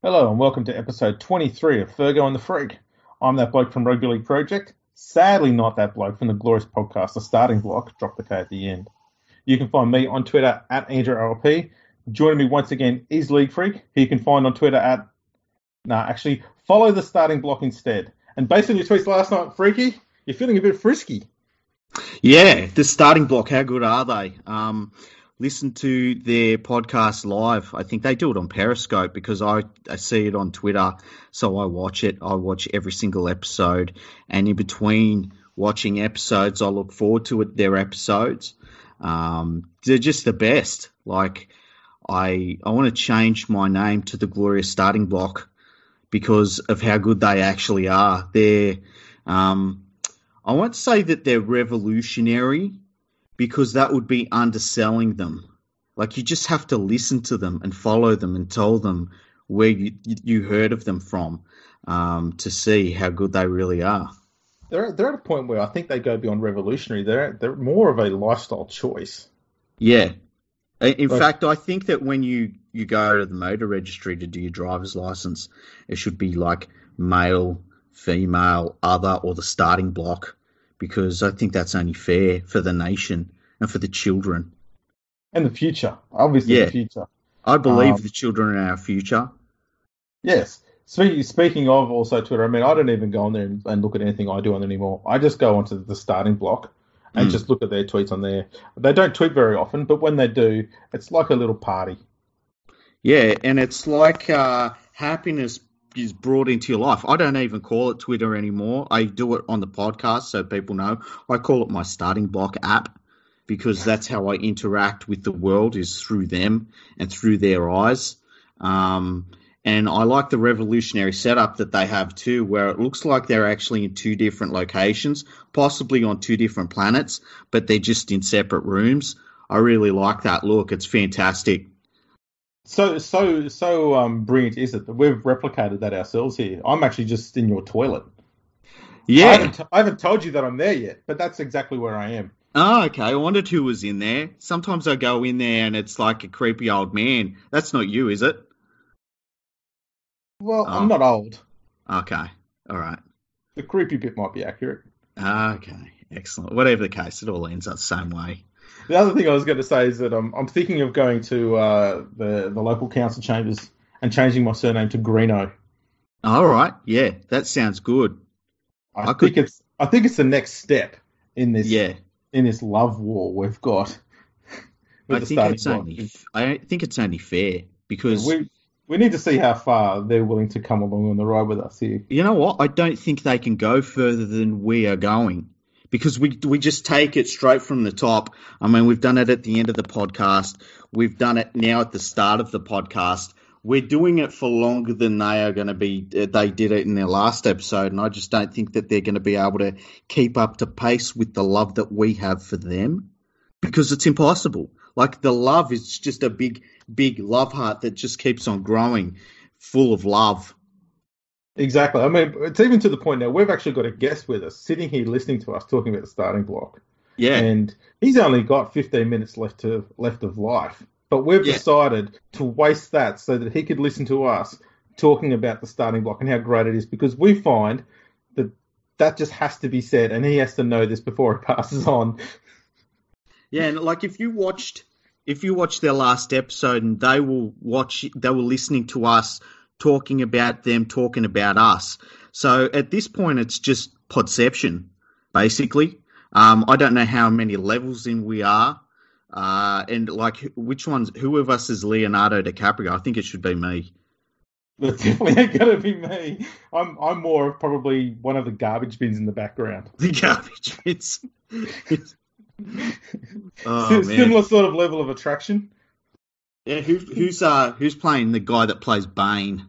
Hello and welcome to episode 23 of Fergo and the Freak. I'm that bloke from Rugby League Project. Sadly not that bloke from the glorious podcast, The Starting Bloc. Drop the K at the end. You can find me on Twitter at AndrewRLP. Joining me once again is League Freak, who you can find on Twitter at... follow The Starting Bloc instead. And based on your tweets last night, Freaky, you're feeling a bit frisky. Yeah, The Starting Bloc, how good are they? Listen to their podcast live. I think they do it on Periscope because I see it on Twitter, so I watch it. I watch every single episode, and in between watching episodes, I look forward to their episodes. They're just the best. Like, I want to change my name to the Glorious Starting Bloc because of how good they actually are. I won't say that they're revolutionary, because that would be underselling them. Like, you just have to listen to them and follow them and tell them where you heard of them from to see how good they really are. They're at a point where I think they go beyond revolutionary. They're more of a lifestyle choice. Yeah. In fact, I think that when you go to the motor registry to do your driver's license, it should be like male, female, other, or the starting block, because I think that's only fair for the nation and for the children. And the future. Obviously, yeah. The future. I believe the children are our future. Yes. Speaking of also Twitter, I mean, I don't even go on there and look at anything I do on there anymore. I just go onto the Starting Bloc and just look at their tweets on there. They don't tweet very often, but when they do, it's like a little party. Yeah, and it's like happiness is brought into your life. I don't even call it Twitter anymore. I do it on the podcast so people know. I call it my Starting Bloc app because that's how I interact with the world, is through them and through their eyes. And I like the revolutionary setup that they have too, where it looks like they're actually in two different locations, possibly on two different planets, but they're just in separate rooms. I really like that look. It's fantastic. So brilliant is it that we've replicated that ourselves here. I'm actually just in your toilet. Yeah. I haven't told you that I'm there yet, but that's exactly where I am. Oh, okay. I wondered who was in there. Sometimes I go in there and it's like a creepy old man. That's not you, is it? Well, I'm not old. Okay. All right. The creepy bit might be accurate. Okay. Excellent. Whatever the case, it all ends up the same way. The other thing I was going to say is that I'm thinking of going to the local council chambers and changing my surname to Greeno. All right. Yeah, that sounds good. I think it's the next step in this in this love war we've got. I think it's only fair because we need to see how far they're willing to come along on the ride with us here. You know what? I don't think they can go further than we are going, because we just take it straight from the top. I mean, we've done it at the end of the podcast. We've done it now at the start of the podcast. We're doing it for longer than they are going to be. They did it in their last episode, and I just don't think that they're going to be able to keep up to pace with the love that we have for them, because it's impossible. Like, the love is just a big, big love heart that just keeps on growing, full of love. Exactly. I mean, it's even to the point now we've actually got a guest with us sitting here listening to us talking about the Starting Bloc. Yeah. And he's only got 15 minutes left of life. But we've decided to waste that so that he could listen to us talking about the Starting Bloc and how great it is, because we find that just has to be said, and he has to know this before he passes on. Yeah, and like if you watched their last episode, and they were listening to us talking about them, talking about us. So at this point, it's just podception, basically. I don't know how many levels in we are, and like who of us is Leonardo DiCaprio? I think it should be me. That definitely ain't gonna be me. I'm more of probably one of the garbage bins in the background. The garbage bins. Similar sort of level of attraction. Yeah, who's playing the guy that plays Bane?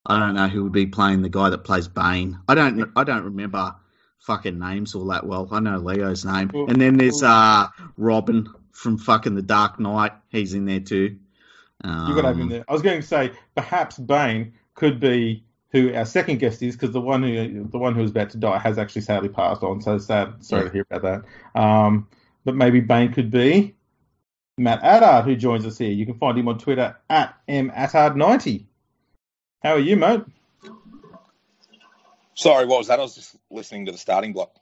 I don't know who would be playing the guy that plays Bane. I don't remember fucking names all that well. I know Leo's name. And then there's Robin from fucking The Dark Knight. He's in there too. You got to have him there. I was going to say perhaps Bane could be who our second guest is, because the one who was about to die has actually sadly passed on. So sad. Sorry to hear about that. But maybe Bane could be Matt Attard, who joins us here. You can find him on Twitter at @mattard90. How are you, mate? Sorry, what was that? I was just listening to the Starting Bloc.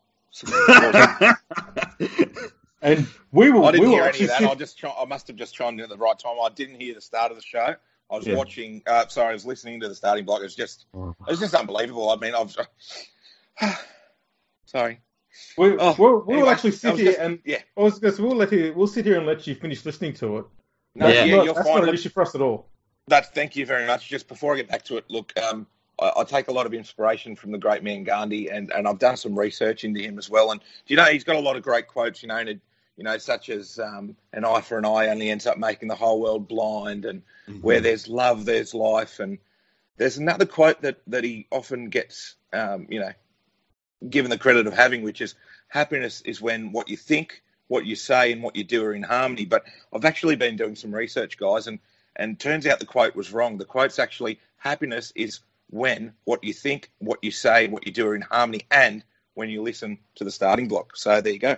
And we will. I didn't hear any actually of that. I must have just chimed in at the right time. I didn't hear the start of the show. I was watching. I was listening to the Starting Bloc. It was just unbelievable. I mean, sorry. We'll actually sit here and we'll sit here and let you finish listening to it. That's not an issue for us at all. Thank you very much. Just before I get back to it, look, I take a lot of inspiration from the great man Gandhi, and I've done some research into him as well. And he's got a lot of great quotes. Such as an eye for an eye only ends up making the whole world blind, and where there's love, there's life. And there's another quote that he often gets, given the credit of having, which is happiness is when what you think, what you say, and what you do are in harmony. But I've actually been doing some research, guys, and turns out the quote was wrong. The quote's actually happiness is when what you think, what you say, what you do are in harmony, and when you listen to the Starting Bloc. So there you go.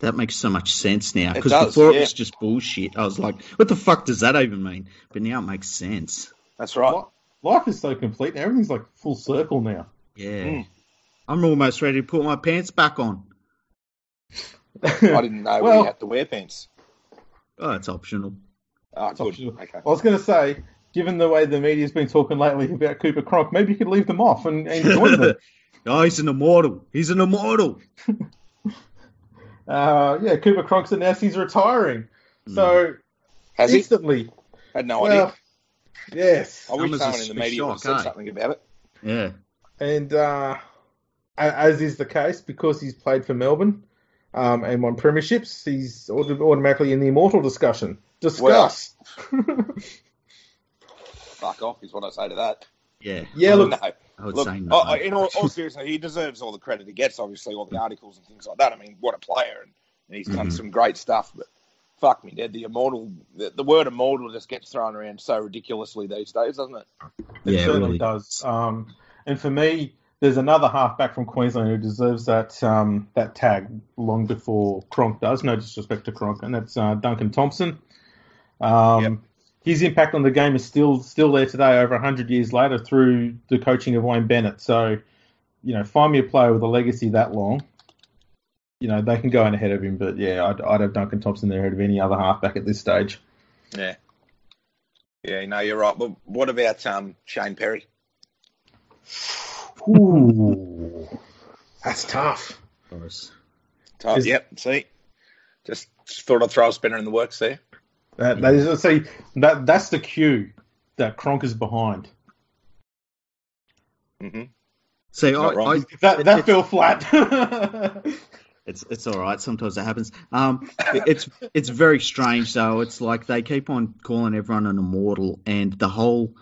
That makes so much sense now. Because before it was just bullshit. I was like, what the fuck does that even mean? But now it makes sense. That's right. Life is so complete now. Everything's like full circle now. Yeah. I'm almost ready to put my pants back on. I didn't know we had to wear pants. Oh, it's optional. Oh, it's optional. Okay. I was going to say, given the way the media's been talking lately about Cooper Cronk, maybe you could leave them off and join them. Oh, he's an immortal. Cooper Cronk's announced he's retiring. So, has instantly. He? Had no idea. Yes. I wish someone in the media would have said something about it. Yeah. And as is the case, because he's played for Melbourne and won premierships, he's automatically in the immortal discussion. Discuss. Well, fuck off is what I say to that. Yeah. Yeah, look. No. I would say no. In all seriousness, he deserves all the credit he gets, obviously, all the articles and things like that. I mean, what a player. And he's done some great stuff. But fuck me, Dad, the word immortal just gets thrown around so ridiculously these days, doesn't it? It certainly really does. And for me, there's another halfback from Queensland who deserves that tag long before Cronk does. No disrespect to Cronk, and that's Duncan Thompson. His impact on the game is still there today, over 100 years later, through the coaching of Wayne Bennett. So, find me a player with a legacy that long. They can go in ahead of him, but I'd have Duncan Thompson there ahead of any other halfback at this stage. Yeah. Yeah, you're right. But what about Shane Perry? Ooh, that's tough. Tough. Yep. See, just thought I'd throw a spinner in the works there. That's the cue that Cronk is behind. Mm-hmm. See, that fell flat. It's all right. Sometimes it happens. It's very strange though. It's like they keep on calling everyone an immortal, and the whole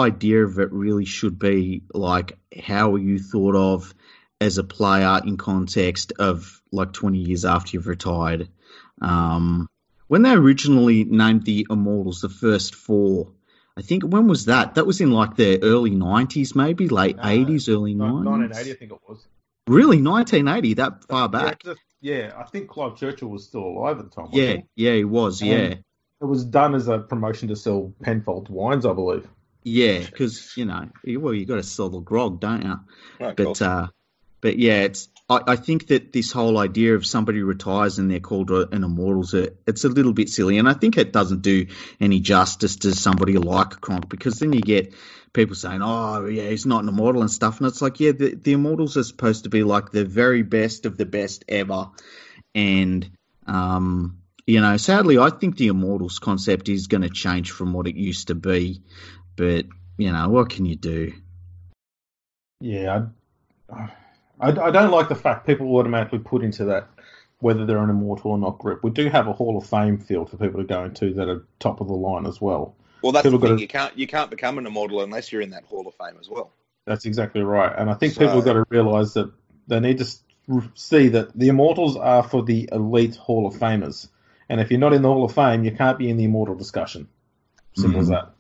idea of it really should be like, how are you thought of as a player in context of like 20 years after you've retired? When they originally named the Immortals, the first four, I think, when was that? That was in like the early 90s, maybe late 80s, early 90s. 1980, I think it was. Really, 1980, that far back? Yeah, I think Clive Churchill was still alive at the time. Yeah, he was. It was done as a promotion to sell Penfolds wines, I believe. Yeah, because you got to sell the grog, don't you? Right, but yeah, I think that this whole idea of somebody retires and they're called an immortal, it's a little bit silly, and I think it doesn't do any justice to somebody like Cronk, because then you get people saying, "Oh, yeah, he's not an immortal" and stuff, and it's like, yeah, the immortals are supposed to be like the very best of the best ever, and sadly, I think the immortals concept is going to change from what it used to be, but what can you do? Yeah, I don't like the fact people automatically put into that whether they're an immortal or not group. We do have a Hall of Fame field for people to go into that are top of the line as well. Well, that's the thing. You can't become an immortal unless you're in that Hall of Fame as well. That's exactly right. And I think people have got to realise that they need to see that the immortals are for the elite Hall of Famers. And if you're not in the Hall of Fame, you can't be in the immortal discussion. Simple as that.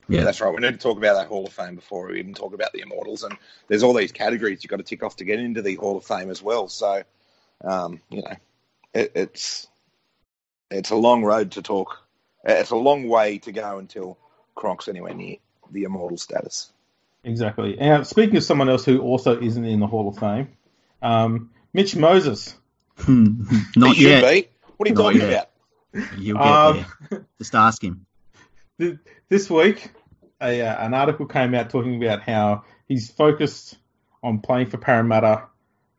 Yeah, that's right. We need to talk about that Hall of Fame before we even talk about the Immortals. And there's all these categories you've got to tick off to get into the Hall of Fame as well. So, it's a long road to talk. It's a long way to go until Cronk's anywhere near the immortal status. Exactly. And speaking of someone else who also isn't in the Hall of Fame, Mitch Moses. Not he yet. Should be. What are you talking about? You'll get there. Just ask him. This week, an article came out talking about how he's focused on playing for Parramatta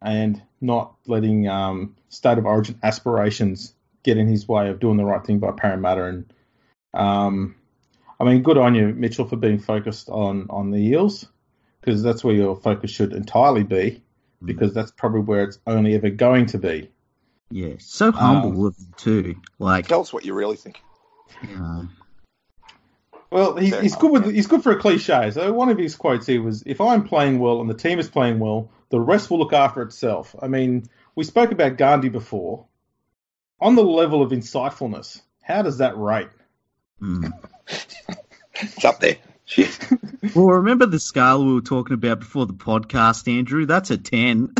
and not letting State of Origin aspirations get in his way of doing the right thing by Parramatta. And I mean, good on you, Mitchell, for being focused on the Eels, because that's where your focus should entirely be, because that's probably where it's only ever going to be. Yeah, so humble of him too. Like, tell us what you really think. Well, he's good for a cliche. So one of his quotes here was, "If I'm playing well and the team is playing well, the rest will look after itself." I mean, we spoke about Gandhi before. On the level of insightfulness, how does that rate? It's up there. Shit. Well, remember the scale we were talking about before the podcast, Andrew? That's a 10.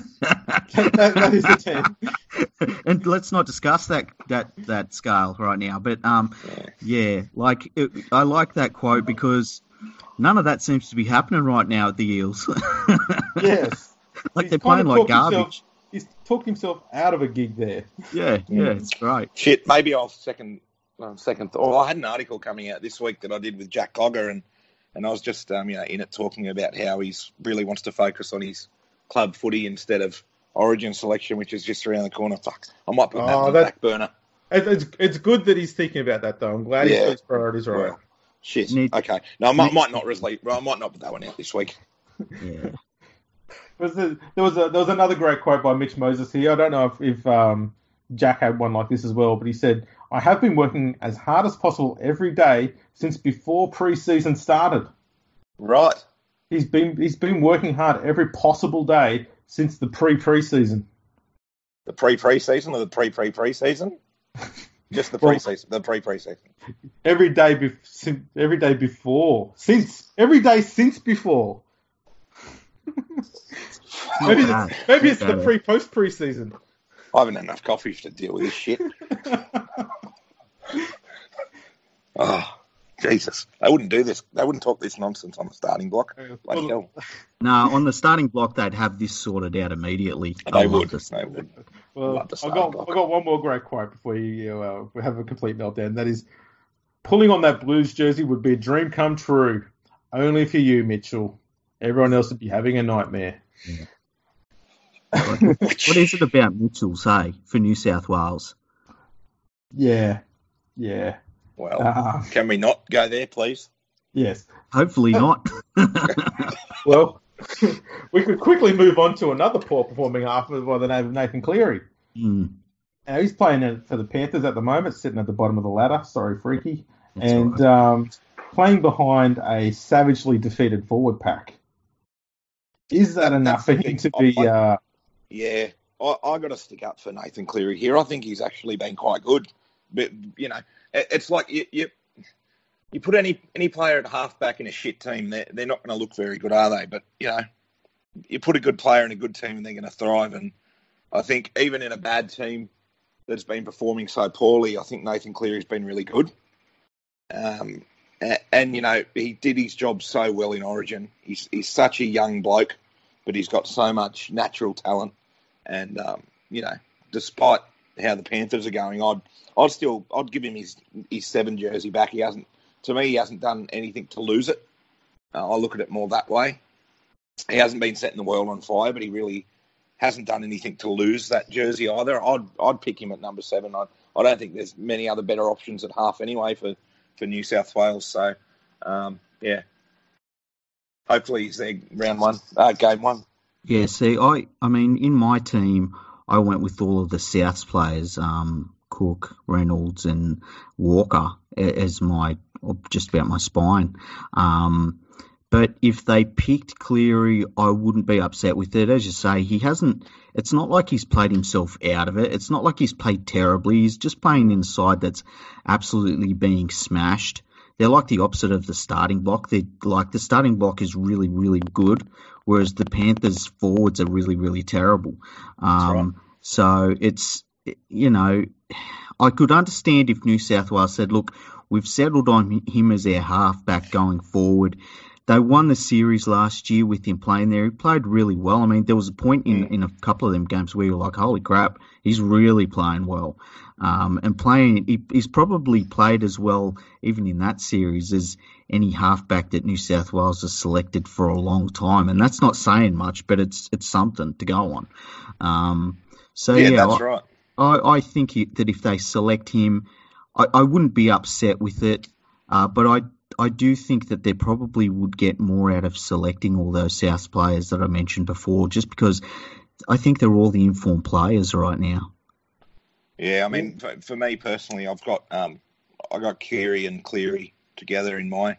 that is a 10. And let's not discuss that scale right now. But yeah, I like that quote because none of that seems to be happening right now at the Eels. Yes, like they're playing like garbage. He's talked himself out of a gig there. Yeah, it's great. Shit, maybe I'll second thought. Well, I had an article coming out this week that I did with Jack Cogger, and I was just in it talking about how he's really wants to focus on his club footy instead of Origin selection, which is just around the corner. Fuck, I might put that on the back burner. It's good that he's thinking about that, though. I'm glad he's got his priorities right. Well, shit. Okay. No, I might not put that one out this week. Yeah. There was another great quote by Mitch Moses here. I don't know if Jack had one like this as well, but he said, "I have been working as hard as possible every day since before pre-season started." Right. He's been working hard every possible day since the pre-season. The pre-season or the pre-season? Just the pre-season. The pre-season. Every day before. Every day since before. maybe it's the pre-post pre-season. I haven't had enough coffee to deal with this shit. Oh, Jesus. They wouldn't do this. They wouldn't talk this nonsense on the starting block. Bloody hell. No, on the starting block, they'd have this sorted out immediately. They would. Well, I've got one more great quote before you have a complete meltdown. That is, "Pulling on that Blues jersey would be a dream come true. Only for you, Mitchell. Everyone else would be having a nightmare." Yeah. What is it about Mitchell, say, for New South Wales? Yeah. Well, can we not go there, please? Yes. Hopefully not. Well, we could quickly move on to another poor performing half by the name of Nathan Cleary. Now, he's playing for the Panthers at the moment, sitting at the bottom of the ladder. Sorry, Freaky. That's right. Playing behind a savagely defeated forward pack. Is that enough for him to be... Yeah, I got to stick up for Nathan Cleary here. I think he's actually been quite good. But, it's like you put any player at halfback in a shit team, they're not going to look very good, are they? But, you put a good player in a good team and they're going to thrive. And I think even in a bad team that's been performing so poorly, I think Nathan Cleary's been really good. And he did his job so well in Origin. He's such a young bloke, but he's got so much natural talent. And, despite how the Panthers are going, I'd give him his 7 jersey back. He hasn't done anything to lose it. I look at it more that way. He hasn't been setting the world on fire, but he really hasn't done anything to lose that jersey either. I'd pick him at number 7. I don't think there's many other better options at half anyway for New South Wales. So, hopefully he's there game 1. Yeah, see, I mean, in my team, I went with all of the Souths players, Cook, Reynolds, and Walker as just about my spine. But if they picked Cleary, I wouldn't be upset with it. As you say, it's not like he's played himself out of it. It's not like he's played terribly. He's just playing in a side that's absolutely being smashed. They're like the opposite of the starting block. The starting block is really, really good, whereas the Panthers forwards are really, really terrible. Right. So it's, I could understand if New South Wales said, look, We've settled on him as our halfback going forward. They won the series last year with him playing there. He played really well. I mean, there was a point in a couple of them games where you were like, holy crap, he's really playing well. He's probably played as well, even in that series, as any halfback that New South Wales has selected for a long time. And that's not saying much, but it's something to go on. That's right. I think that if they select him, I wouldn't be upset with it, but I do think that they probably would get more out of selecting all those South players that I mentioned before, just because I think they're all the informed players right now. Yeah, I mean, for me personally, I've got Keary and Cleary together in my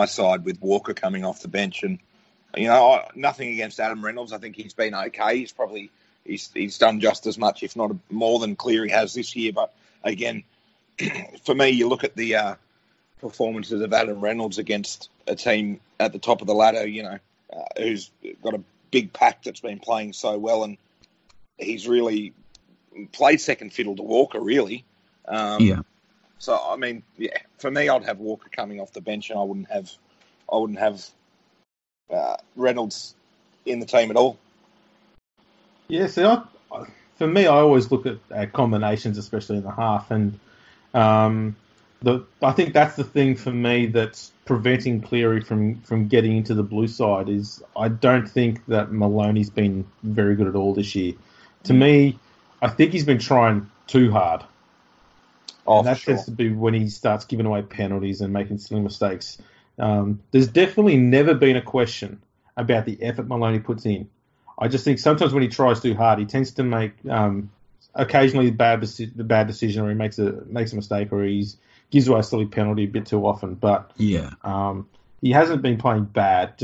side, with Walker coming off the bench, and nothing against Adam Reynolds. I think he's been okay. He's done just as much, if not more, than Cleary has this year. But again, for me, you look at the performances of Adam Reynolds against a team at the top of the ladder, who's got a big pack that's been playing so well, and he's really played second fiddle to Walker, really. So, I mean, for me, I'd have Walker coming off the bench, and I wouldn't have Reynolds in the team at all. Yeah, for me, I always look at combinations, especially in the half, and I think that's the thing for me that's preventing Cleary from getting into the blue side is I don't think that Maloney's been very good at all this year. To me, I think he's been trying too hard. And that tends to be when he starts giving away penalties and making silly mistakes. There's definitely never been a question about the effort Maloney puts in. I just think sometimes when he tries too hard, he tends to make occasionally the bad decision, or he makes a mistake, or he gives away a silly penalty a bit too often. But he hasn't been playing bad.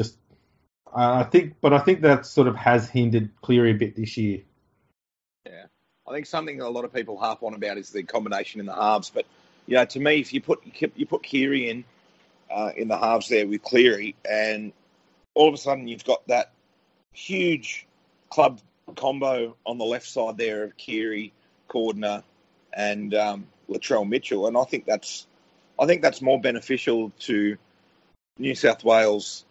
I think that sort of has hindered Cleary a bit this year. Yeah, I think something a lot of people harp on about is the combination in the halves. But to me, if you put Keary in the halves there with Cleary, and all of a sudden you've got that huge club combo on the left side there of Keary, Cordner, and Latrell Mitchell, and I think that's more beneficial to New South Wales,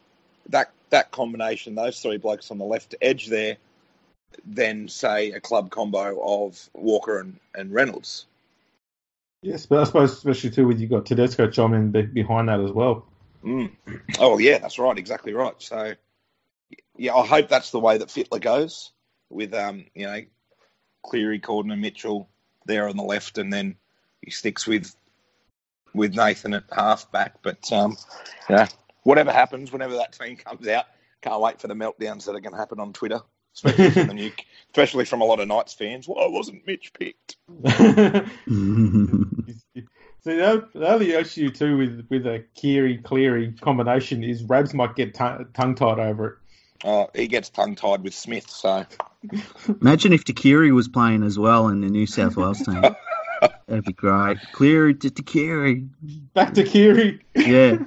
that combination, those three blokes on the left edge there, than say a club combo of Walker and Reynolds. Yes, but I suppose especially too with you got Tedesco chiming in behind that as well. Oh yeah, that's right, exactly right. So yeah, I hope that's the way that Fittler goes with Cleary, Cordner, Mitchell there on the left, and then he sticks with Nathan at half-back. But, whatever happens, whenever that team comes out, can't wait for the meltdowns that are going to happen on Twitter, especially from a lot of Knights fans. Why wasn't Mitch picked? So the other issue, too, with a Cleary combination is Rabs might get tongue-tied over it. Oh, he gets tongue-tied with Smith, so... Imagine if Cleary was playing as well in the New South Wales team. That'd be great. Cleary to Cleary. Back to Cleary. Yeah.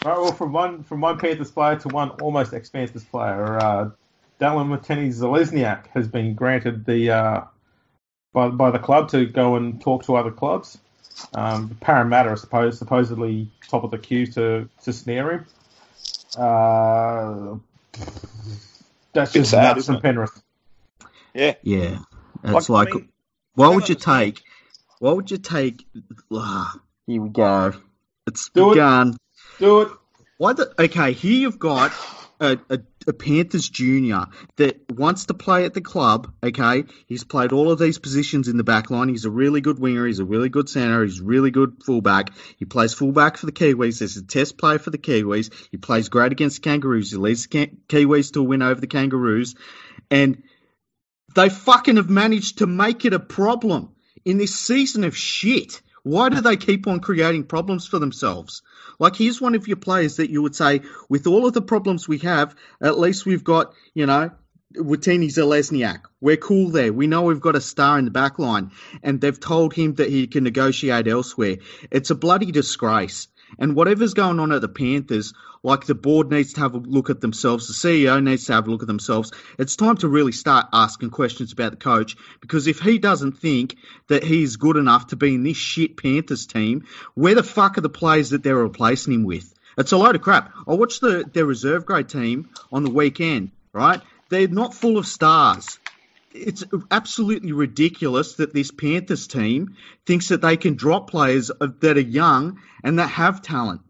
All right, well, from one Panthers player to one almost ex-Panthers player, Dallin Watene-Zelezniak has been granted the by the club to go and talk to other clubs. Parramatta are supposedly top of the queue to snare him. That's just sad, nuts from Penrith. Yeah. Yeah. That's what would you take? What would you take? Here we go. It's begun. Do it. Okay, here you've got a Panthers junior that wants to play at the club, okay? He's played all of these positions in the back line. He's a really good winger. He's a really good centre. He's a really good fullback. He plays fullback for the Kiwis. He's a test player for the Kiwis. He plays great against the Kangaroos. He leads the Kiwis to a win over the Kangaroos. And they fucking have managed to make it a problem in this season of shit. Why do they keep on creating problems for themselves? Like, here's one of your players that you would say, with all of the problems we have, at least we've got, Watene-Zelezniak. We're cool there. We know we've got a star in the back line. And they've told him that he can negotiate elsewhere. It's a bloody disgrace. And whatever's going on at the Panthers, like the board needs to have a look at themselves, the CEO needs to have a look at themselves. It's time to really start asking questions about the coach, because if he doesn't think that he's good enough to be in this shit Panthers team, where the fuck are the players that they're replacing him with? It's a load of crap. I watched their reserve grade team on the weekend, right? They're not full of stars. It's absolutely ridiculous that this Panthers team thinks that they can drop players that are young and that have talent.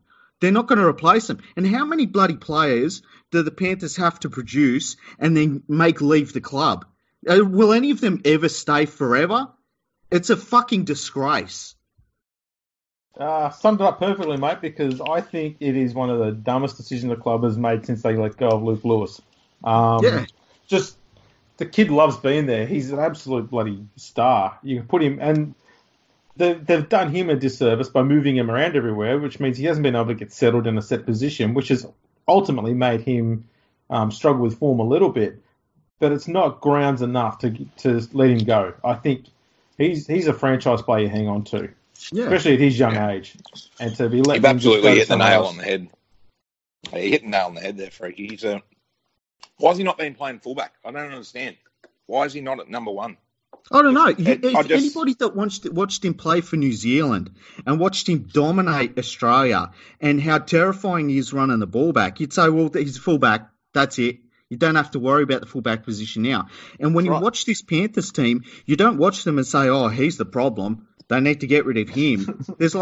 They're not going to replace them. And how many bloody players do the Panthers have to produce and then make leave the club? Will any of them ever stay forever? It's a fucking disgrace. Summed it up perfectly, mate, because I think it is one of the dumbest decisions the club has made since they let go of Luke Lewis. Just the kid loves being there. He's an absolute bloody star. You can put him, and they've done him a disservice by moving him around everywhere, which means he hasn't been able to get settled in a set position, which has ultimately made him struggle with form a little bit. But it's not grounds enough to let him go. I think he's a franchise player you hang on to, especially at his young age, and to be letting him absolutely hit the nail else. on the head. He hit the nail on the head there, Freaky. Why has he not been playing fullback? I don't understand. Why is he not at number one? I don't know. Anybody that watched him play for New Zealand and watched him dominate Australia and how terrifying he is running the ball back, you'd say, well, he's a fullback. That's it. You don't have to worry about the fullback position now. And when you watch this Panthers team, you don't watch them and say, oh, he's the problem. They need to get rid of him. There's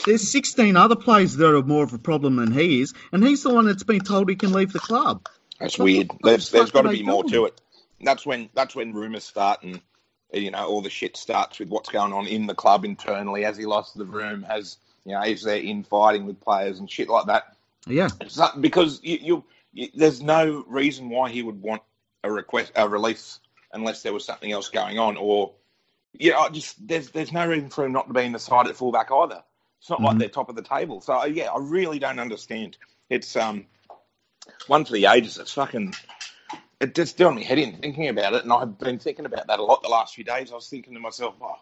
there's 16 other players that are more of a problem than he is, and he's the one that's been told he can leave the club. That's weird. There's got to be more to it. That's when rumours start, and all the shit starts with what's going on in the club internally. Has he lost the room? Is there infighting with players and shit like that? Yeah, because there's no reason why he would want a release unless there was something else going on, or there's no reason for him not to be in the side at fullback either. It's not like they're top of the table. So I really don't understand. It's one for the ages. It just doing me head in thinking about it, and I've been thinking about that a lot the last few days. I was thinking to myself, oh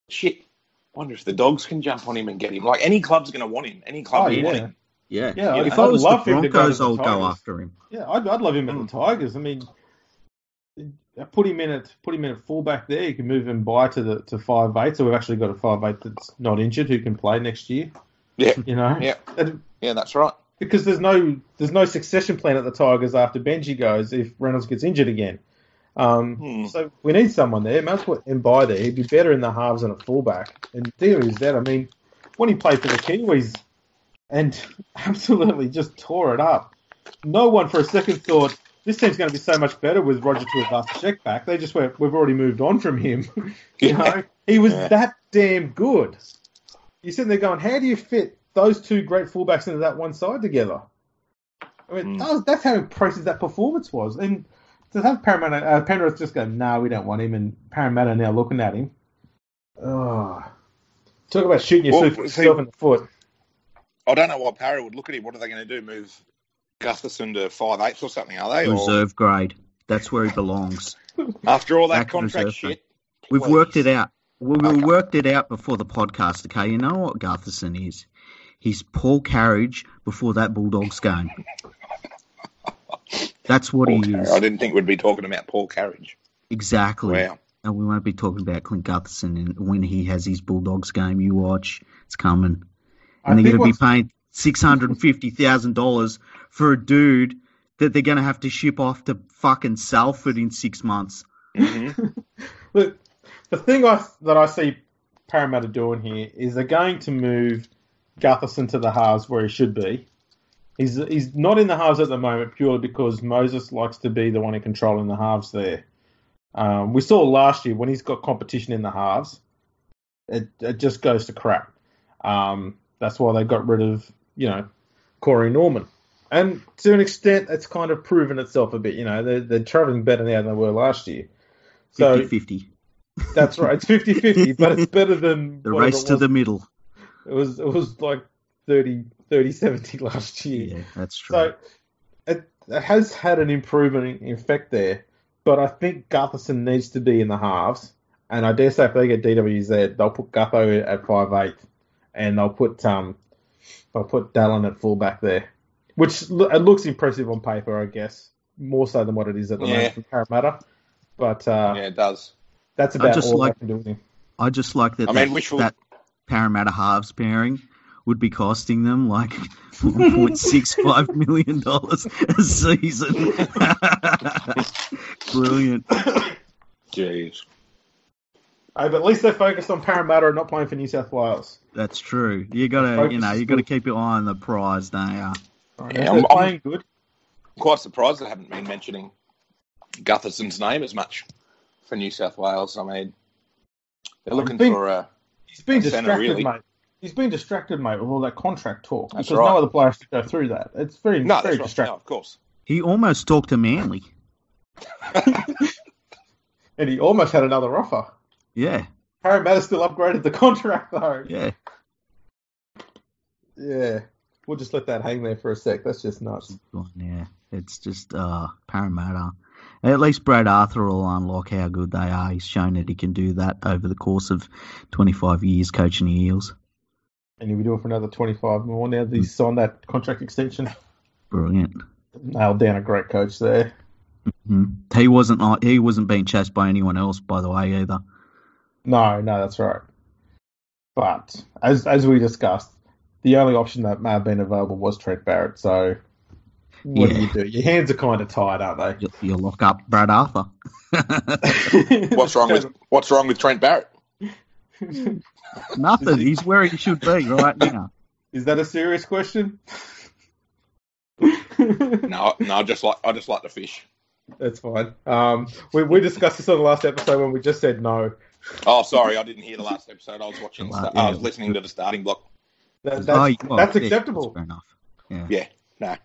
shit, I wonder if the Dogs can jump on him and get him. Like any club's going to want him. Any club will want him. Yeah. If I was the Broncos, I'll go after him. Yeah, I'd love him at the Tigers. I mean, put him in at fullback there. You can move him by to 5'8", so we've actually got a 5'8" that's not injured who can play next year. Yeah, yeah, that's right. Because there's no succession plan at the Tigers after Benji goes if Reynolds gets injured again. So we need someone there. Might as well put Mbai there. He'd be better in the halves than a fullback. And the deal is that, I mean, when he played for the Kiwis and absolutely just tore it up, no one for a second thought, this team's going to be so much better with Roger Tuivasa-Sheck back. They just went, we've already moved on from him. He was that damn good. You're sitting there going, how do you fit those two great fullbacks into that one side together? I mean, that's how impressive that performance was. And to have Penrith just go, no, we don't want him, and Parramatta now looking at him. Oh, talk about shooting yourself in the foot. I don't know why Parra would look at him. What are they going to do? Move Gutherson to 5'8" or something, are they? Reserve grade. That's where he belongs. After all that contract shit. We've worked it out. We worked it out before the podcast, okay? You know what Gutherson is? He's Paul Carriage before that Bulldogs game. That's what he is. I didn't think we'd be talking about Paul Carriage. Exactly. Wow. And we won't be talking about Clint Gutherson and when he has his Bulldogs game. You watch. It's coming. And they're going to be paying $650,000 for a dude that they're going to have to ship off to fucking Salford in 6 months. Mm-hmm. Look, the thing that I see Parramatta doing here is they're going to move Gutherson to the halves where he should be. He's not in the halves at the moment purely because Moses likes to be the one controlling the halves there. We saw last year when he's got competition in the halves, it just goes to crap. That's why they got rid of, Corey Norman. And to an extent, it's kind of proven itself a bit. They're travelling better now than they were last year. So 50-50. That's right. It's 50-50, but it's better than the race to the middle. It was like 30-70 last year. Yeah, that's true. So it has had an improvement in effect there, but I think Gutherson needs to be in the halves. And I dare say if they get DWZ, they'll put Gutho at 5'8", and they'll put Dallin at fullback there, which it looks impressive on paper, I guess, more so than what it is at the moment for Parramatta. But it does. That's about all I can do with him. I just like that. That Parramatta halves pairing would be costing them like $1.65 million a season. Brilliant. Jeez. Hey, but at least they're focused on Parramatta and not playing for New South Wales. That's true. You gotta keep your eye on the prize, don't you? I'm playing good. I'm quite surprised they haven't been mentioning Gutherson's name as much for New South Wales. I mean, they're looking for a. He's been distracted, centre, really. mate. He's been distracted, mate, with all that contract talk. That's because right. no other player has to go through that. It's very distracting. Right. No, of course. He almost talked to Manly. And he almost had another offer. Yeah. Parramatta still upgraded the contract, though. Yeah. Yeah. We'll just let that hang there for a sec. That's just nuts. Yeah. It's just Parramatta. At least Brad Arthur will unlock how good they are. He's shown that he can do that over the course of 25 years coaching the Eels. And he'll be doing it for another 25 more now that he's signed that contract extension. Brilliant. Nailed down a great coach there. Mm-hmm. He wasn't being chased by anyone else, by the way, either. No, that's right. But as we discussed, the only option that may have been available was Trent Barrett. So what do you do? Your hands are kind of tied, aren't they? You lock up Brad Arthur. What's wrong with Trent Barrett? Nothing. He's where he should be right now. Is that a serious question? No, I just like to fish. That's fine. We discussed this on the last episode when we just said no. Oh, sorry, I didn't hear the last episode. I was watching. I was listening to the Starting Bloc. That's acceptable. Fair enough. Yeah. No,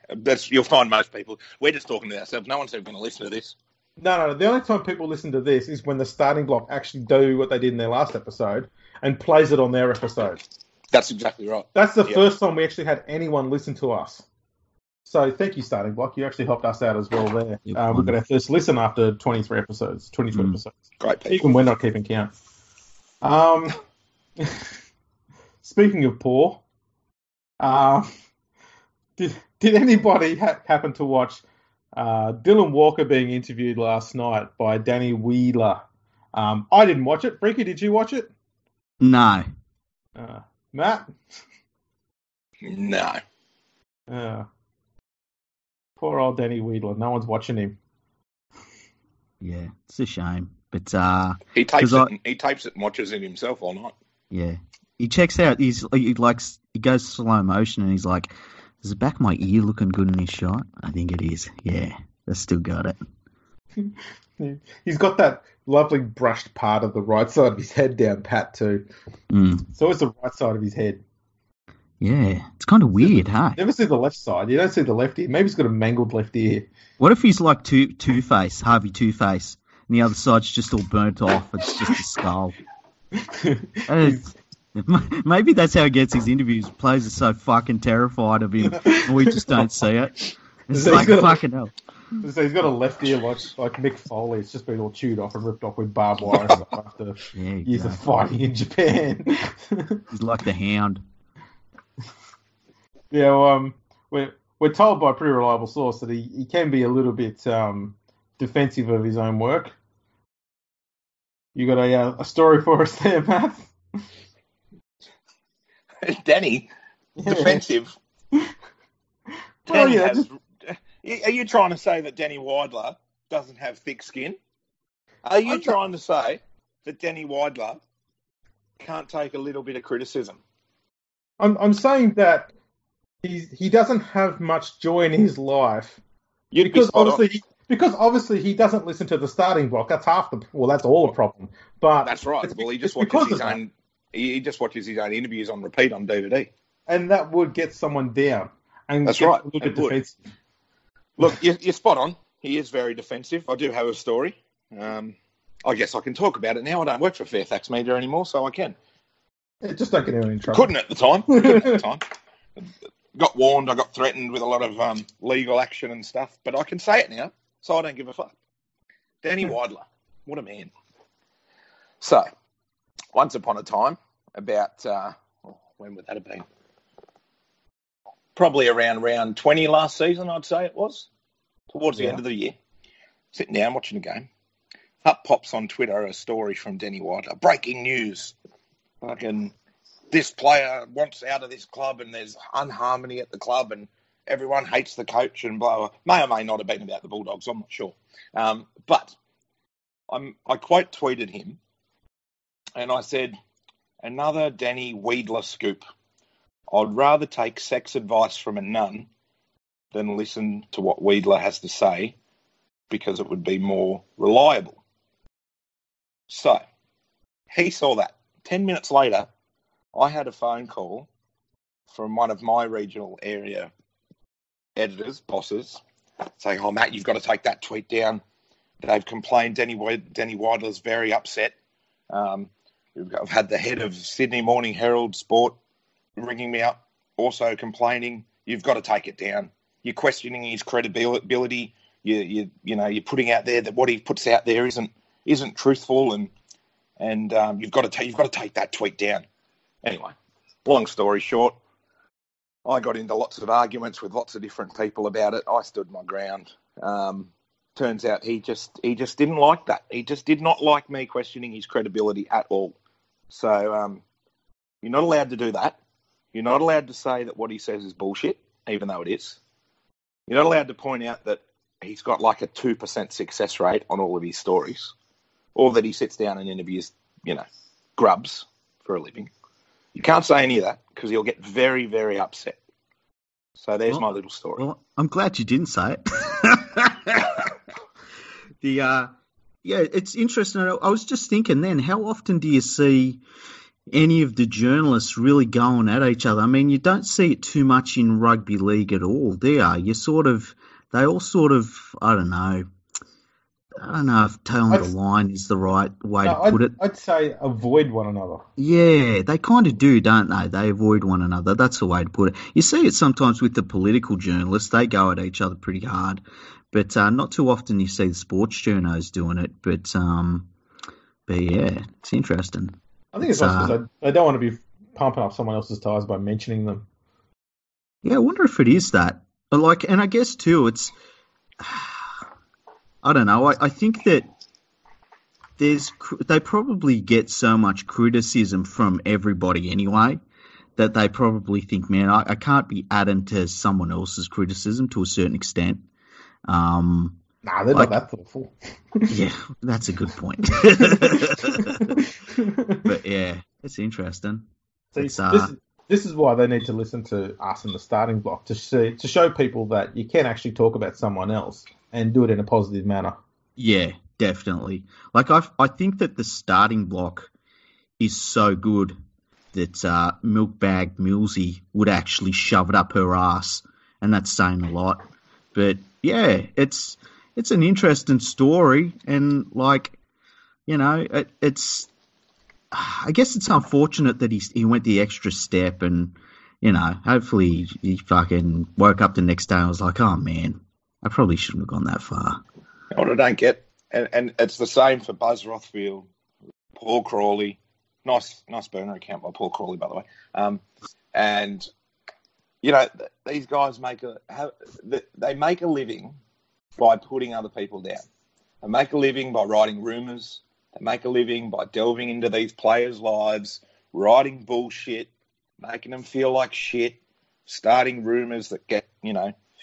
you'll find most people. We're just talking to ourselves. No one's ever going to listen to this. No. The only time people listen to this is when the Starting Bloc actually do what they did in their last episode and plays it on their episode. That's exactly right. That's the first time we actually had anyone listen to us. So thank you, Starting Bloc. You actually helped us out as well there. We got our first listen after 22 episodes. Great people. Even we're not keeping count. Speaking of poor, did anybody happen to watch Dylan Walker being interviewed last night by Danny Wheeler? I didn't watch it. Freaky, did you watch it? No. Matt? No. Poor old Danny Wheeler. No one's watching him. Yeah, it's a shame. But he tapes it and watches it himself all night. Yeah. He checks out. He goes slow motion and he's like, "Is the back of my ear looking good in this shot?" I think it is. Yeah, I still got it. He's got that lovely brushed part of the right side of his head down pat too. So it's the right side of his head. Yeah, it's kind of weird, huh? Never see the left side. You don't see the left ear. Maybe he's got a mangled left ear. What if he's like Two-Face, Harvey Two-Face, and the other side's just all burnt off? It's just a skull. Maybe that's how he gets his interviews. Players are so fucking terrified of him, and we just don't see it. It's So like fucking hell. So he's got a left ear like Mick Foley. It's just been all chewed off and ripped off with barbed wire and stuff after years of fighting in Japan. He's like the Hound. Yeah, we're told by a pretty reliable source that he can be a little bit defensive of his own work. You got a story for us there, Matt? Danny, defensive. Danny are you trying to say that Danny Weidler doesn't have thick skin? Are you trying to say that Danny Weidler can't take a little bit of criticism? I'm saying that he doesn't have much joy in his life because obviously he doesn't listen to the Starting Bloc. That's that's all the problem. But that's right. Well, he just watches his own. He just watches his own interviews on repeat on DVD. And that would get someone down. And that's right. A little bit defensive. Look, you're spot on. He is very defensive. I do have a story. I guess I can talk about it now. I don't work for Fairfax Media anymore, so I can. Yeah, just don't get anyone in trouble. Couldn't at the time. Got warned. I got threatened with a lot of legal action and stuff. But I can say it now, so I don't give a fuck. Danny Weidler. What a man. So, once upon a time, about when would that have been? Probably around round 20 last season, I'd say it was, towards the end of the year. Sitting down, watching the game. Up pops on Twitter a story from Denny White. Breaking news. Fucking, this player wants out of this club and there's unharmony at the club and everyone hates the coach and blah, blah. May or may not have been about the Bulldogs, I'm not sure. But I quote tweeted him and I said, another Danny Weedler scoop. I'd rather take sex advice from a nun than listen to what Weedler has to say because it would be more reliable. So, he saw that. 10 minutes later, I had a phone call from one of my regional area editors, bosses, saying, oh, Matt, you've got to take that tweet down. They've complained. Danny Weidler's very upset. I've had the head of Sydney Morning Herald Sport ringing me up, also complaining, you've got to take it down. You're questioning his credibility. You're putting out there that what he puts out there isn't truthful, and you've got to take that tweet down. Anyway, long story short, I got into lots of arguments with lots of different people about it. I stood my ground. Turns out he just didn't like that. He just did not like me questioning his credibility at all. So you're not allowed to do that. You're not allowed to say that what he says is bullshit, even though it is. You're not allowed to point out that he's got like a 2% success rate on all of his stories, or that he sits down and interviews, grubs for a living. You can't say any of that because he'll get very, very upset. So there's my little story. Well, I'm glad you didn't say it. It's interesting. I was just thinking then, how often do you see any of the journalists really going at each other? I mean, you don't see it too much in rugby league at all, do you? They all sort of, I don't know if towing the line is the right way to put it. I'd say avoid one another. Yeah, they kind of do, don't they? They avoid one another. That's the way to put it. You see it sometimes with the political journalists. They go at each other pretty hard. But not too often you see the sports journos doing it. But yeah, it's interesting. I think it's also because they don't want to be pumping up someone else's tires by mentioning them. Yeah, I wonder if it is that. And I guess too, it's, I don't know. I think that they probably get so much criticism from everybody anyway that they probably think, man, I can't be adding to someone else's criticism to a certain extent. Nah, they're not that thoughtful. Yeah, that's a good point. But yeah, it's interesting. This is why they need to listen to us in the Starting Bloc to show people that you can actually talk about someone else and do it in a positive manner. Yeah, definitely. Like I think that the Starting Bloc is so good that Milkbag Millsy would actually shove it up her ass, and that's saying a lot. But yeah, it's an interesting story, and it's. I guess it's unfortunate that he went the extra step, and hopefully he fucking woke up the next day and was like, oh man, I probably shouldn't have gone that far. What I don't get, and it's the same for Buzz Rothfield, Paul Crawley, nice burner account by Paul Crawley, by the way, and these guys make a living by putting other people down. They make a living by writing rumours. They make a living by delving into these players' lives, writing bullshit, making them feel like shit, starting rumours that get,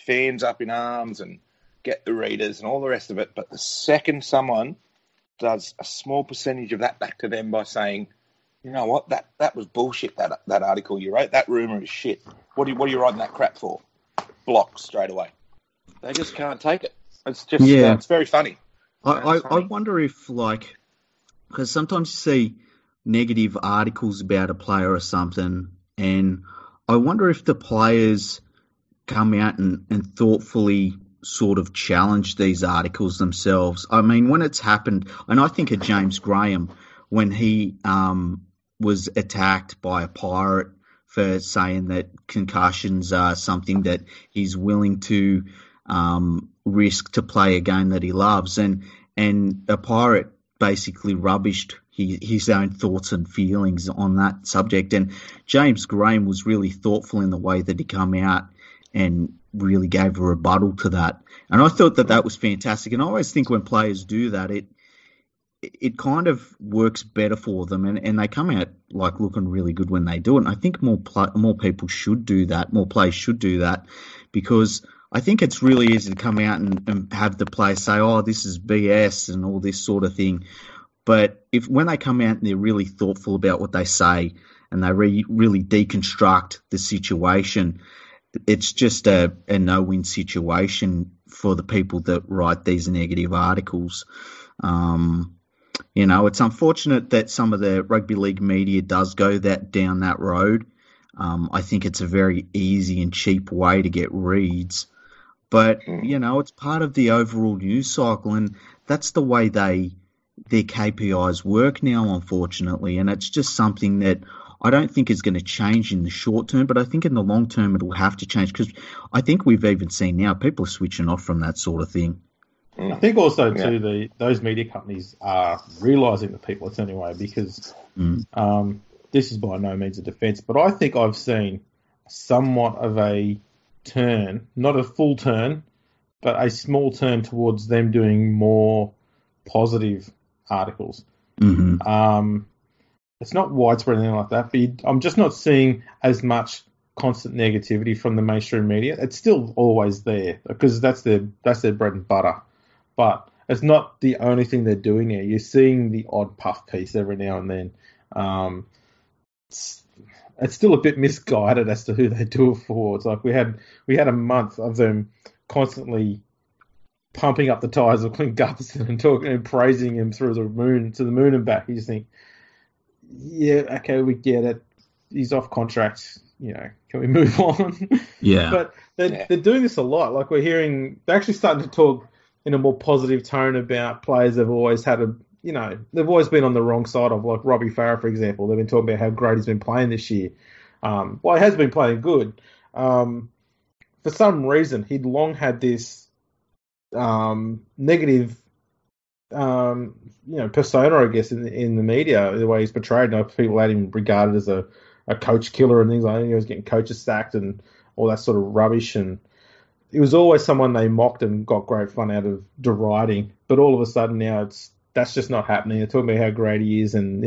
fans up in arms and get the readers and all the rest of it. But the second someone does a small percentage of that back to them by saying, you know what, that was bullshit, that article you wrote, that rumour is shit. What are you writing that crap for? Blocked straight away. They just can't take it. It's just, it's very funny. I wonder if, because sometimes you see negative articles about a player or something, and I wonder if the players come out and thoughtfully sort of challenge these articles themselves. I mean, when it's happened, and I think of James Graham when he was attacked by a pirate for saying that concussions are something that he's willing to risk to play a game that he loves, and a pirate basically rubbished his own thoughts and feelings on that subject. And James Graham was really thoughtful in the way that he come out and really gave a rebuttal to that. And I thought that was fantastic. And I always think when players do that, it kind of works better for them, and they come out like looking really good when they do it. And I think more people should do that, more players should do that, because I think it's really easy to come out and have the players say, "Oh, this is BS" and all this sort of thing. But when they come out and they're really thoughtful about what they say and they really deconstruct the situation, it's just a no-win situation for the people that write these negative articles. It's unfortunate that some of the rugby league media does go down that road. I think it's a very easy and cheap way to get reads. But, it's part of the overall news cycle, and that's the way their KPIs work now, unfortunately. And it's just something that I don't think is going to change in the short term, but I think in the long term it will have to change, because I think we've even seen now people are switching off from that sort of thing. I think also, too, those media companies are realising the people are turning away, because this is by no means a defence, but I think I've seen somewhat of a turn, not a full turn, but a small turn towards them doing more positive articles. Mm-hmm. It's not widespread or anything like that, but I'm just not seeing as much constant negativity from the mainstream media. It's still always there, because that's their bread and butter. But it's not the only thing they're doing there. You're seeing the odd puff piece every now and then. It's still a bit misguided as to who they do it for. It's like we had a month of them constantly pumping up the tires of Clint Gutherson and talking and praising him to the moon and back. You just think, yeah, okay, we get it. He's off contract. Can we move on? Yeah. But they're doing this a lot. Like they're actually starting to talk in a more positive tone about players they've always had they've always been on the wrong side of, like Robbie Farah, for example. They've been talking about how great he's been playing this year. He has been playing good. For some reason, he'd long had this negative, persona, I guess, in the media, the way he's portrayed. People had him regarded as a coach killer and things like that. He was getting coaches sacked and all that sort of rubbish, and it was always someone they mocked and got great fun out of deriding. But all of a sudden now that's just not happening. They're talking about how great he is, and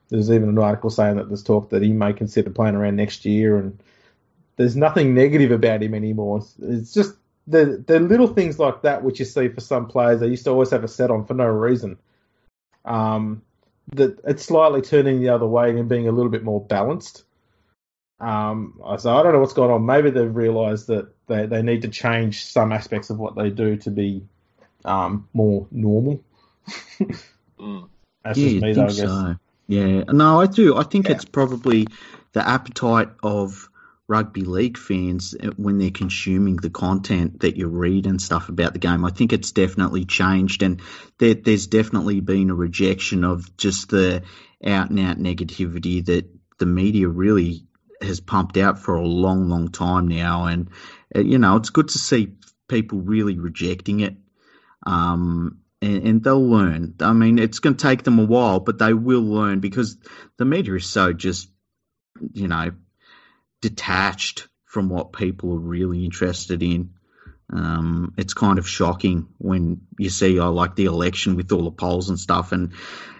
there's even an article saying that there's talk that he may consider playing around next year, and there's nothing negative about him anymore. It's just the little things like that which you see for some players. They used to always have a set on for no reason. That it's slightly turning the other way and being a little bit more balanced. So I don't know what's going on. Maybe they've realised that they need to change some aspects of what they do to be more normal. That's just me, though, I guess. So. Yeah, no, I do. I think it's probably the appetite of rugby league fans when they're consuming the content that you read and stuff about the game. I think it's definitely changed, and there's definitely been a rejection of just the out-and-out negativity that the media really has pumped out for a long, long time now. And, it's good to see people really rejecting it. And they'll learn. I mean, it's going to take them a while, but they will learn, because the media is so just, detached from what people are really interested in. It's kind of shocking when you see, like the election with all the polls and stuff, and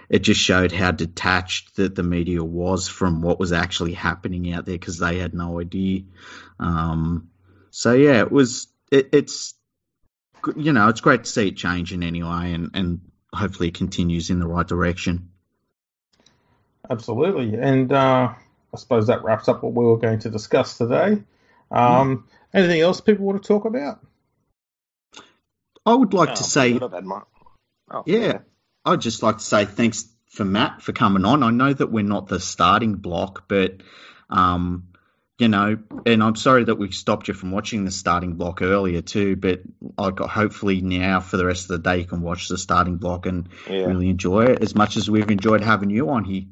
it just showed how detached that the media was from what was actually happening out there, because they had no idea. It's it's great to see it changing anyway, and hopefully it continues in the right direction. Absolutely. And I suppose that wraps up what we were going to discuss today. Anything else people want to talk about? I would like to say... I'd just like to say thanks for Matt for coming on. I know that we're not the starting block, but... and I'm sorry that we stopped you from watching the starting block earlier too, but hopefully now for the rest of the day you can watch the starting block and really enjoy it as much as we've enjoyed having you on here.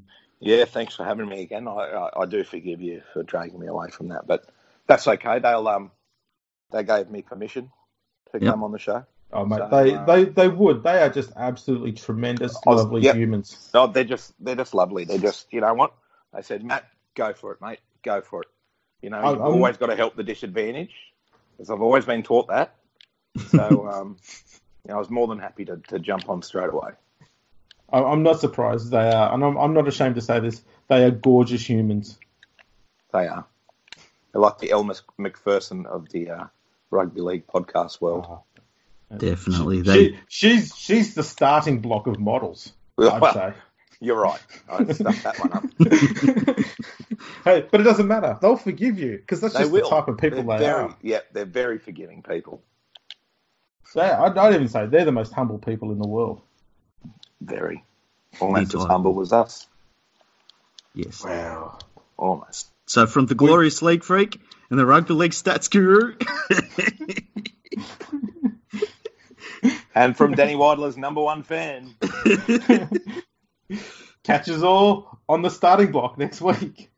Yeah, thanks for having me again. I do forgive you for dragging me away from that, but that's okay. They gave me permission to come on the show. Oh, mate, So, they would. They are just absolutely tremendous, lovely humans. No, they're just lovely. They're just, you know what? They said, Matt, go for it, mate. Go for it. You know, you've always got to help the disadvantaged, because I've always been taught that. So, I was more than happy to jump on straight away. I'm not surprised they are, and I'm not ashamed to say this. They are gorgeous humans. They are. They're like the Elmer McPherson of the rugby league podcast world. Oh, definitely. She's the starting block of models, I'd say. You're right. I stuffed that one up. Hey, but it doesn't matter. They'll forgive you, because that's just the type of people they are. Yeah, they're very forgiving people. I'd even say they're the most humble people in the world. Very. Almost as humble as us. Yes. Wow. Almost. So from the glorious league freak and the rugby league stats guru. And from Danny Weidler's number one fan. Catch us all on the starting block next week.